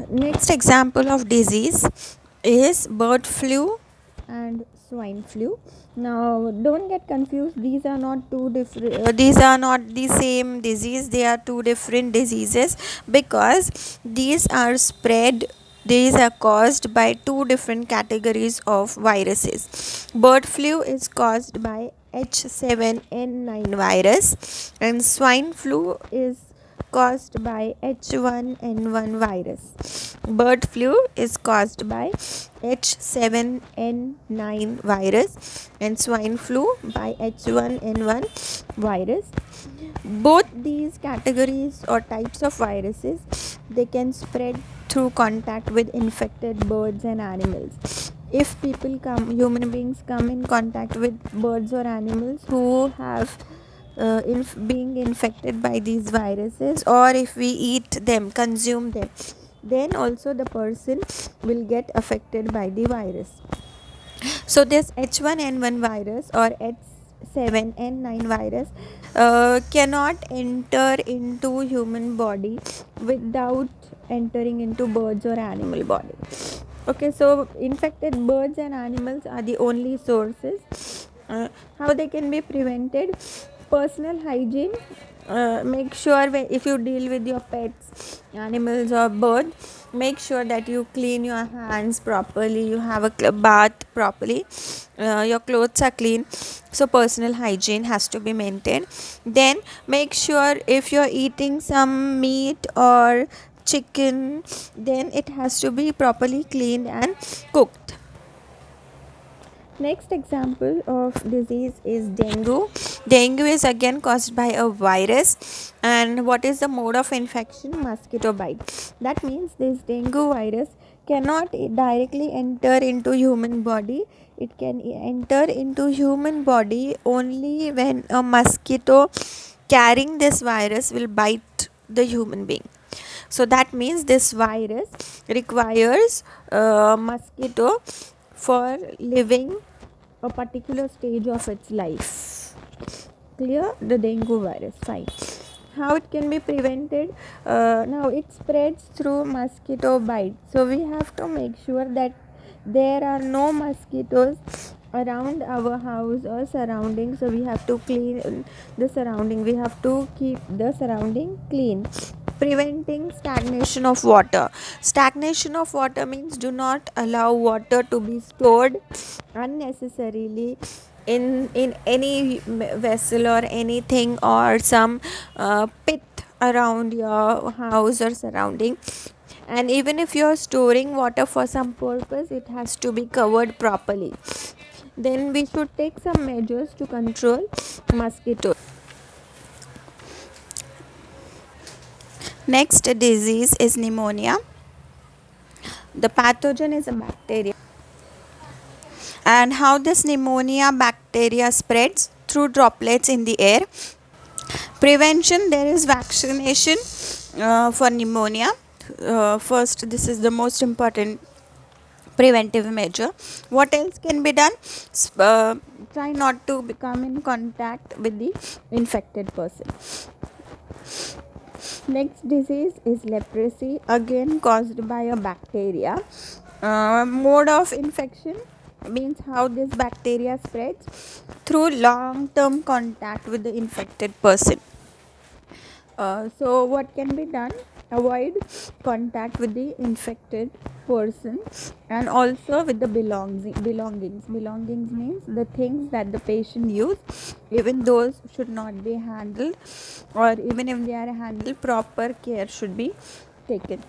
Next example of disease is bird flu and swine flu. Now, don't get confused. These are not two different. These are not the same disease. They are two different diseases because these are spread. These are caused by two different categories of viruses. Bird flu is caused by H7N9 virus, and swine flu is caused by H1N1 virus. Bird flu is caused by H7N9 virus and swine flu by H1N1 virus. Both these categories or types of viruses, they can spread through contact with infected birds and animals. If human beings come in contact with birds or animals who have being infected by these viruses, or if we eat them, consume them, then also the person will get affected by the virus. So this H1N1 virus or H7N9 virus cannot enter into human body without entering into birds or animal body. Okay, so infected birds and animals are the only sources. How they can be prevented? Personal hygiene. Make sure if you deal with your pets, animals or bird, make sure that you clean your hands properly, you have a bath properly, your clothes are clean. So personal hygiene has to be maintained. Then make sure if you're eating some meat or chicken, then it has to be properly cleaned and cooked. Next example of disease is dengue. Dengue is again caused by a virus, and what is the mode of infection? Mosquito bite. That means this dengue virus cannot directly enter into human body. It can enter into human body only when a mosquito carrying this virus will bite the human being. So that means this virus requires a mosquito for living a particular stage of its life. Clear? The dengue virus. Fine. How it can be prevented? Now it spreads through mosquito bite. So we have to make sure that there are no mosquitoes around our house or surrounding. So we have to clean the surrounding. We have to keep the surrounding clean. Preventing stagnation of water. Stagnation of water means do not allow water to be stored unnecessarily in any vessel or anything, or some pit around your house or surrounding. And even if you are storing water for some purpose, it has to be covered properly. Then we should take some measures to control mosquitoes. Next disease is pneumonia. The pathogen is a bacteria. And how this pneumonia bacteria spreads? Through droplets in the air. Prevention, there is vaccination for pneumonia. First, this is the most important preventive measure. What else can be done? Try not to become in contact with the infected person. Next disease is leprosy, again caused by a bacteria. Mode of infection means how this bacteria spreads through long term contact with the infected person. So what can be done? Avoid contact with the infected person, and also with the belongings. Belongings means the things that the patient use. Even those should not be handled, or even if they are handled, proper care should be taken.